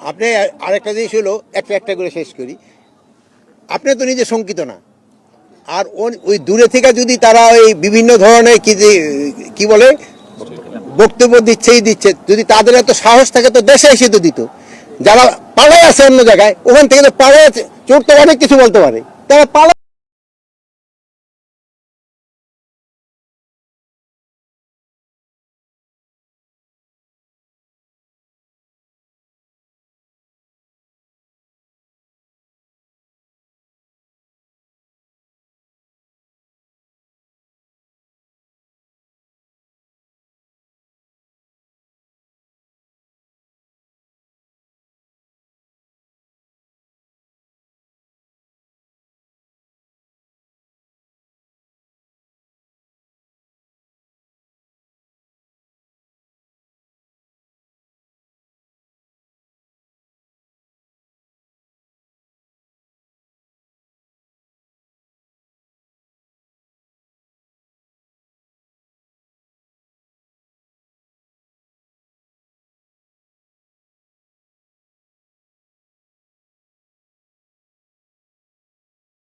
আপনি আরেকটা জিনিস হলো, একটা একটা করে শেষ করি। আপনি তো নিজে শঙ্কিত না, আর ওই দূরে থেকে যদি তারা ওই বিভিন্ন ধরনের কি বলে বক্তব্য দিচ্ছে, যদি তাদের এত সাহস থাকে তো দেশে এসে তো দিত। যারা পালায় আছে অন্য জায়গায়, ওখান থেকে তো পালায় চোর তো অনেক কিছু বলতে পারে, তারা পালায়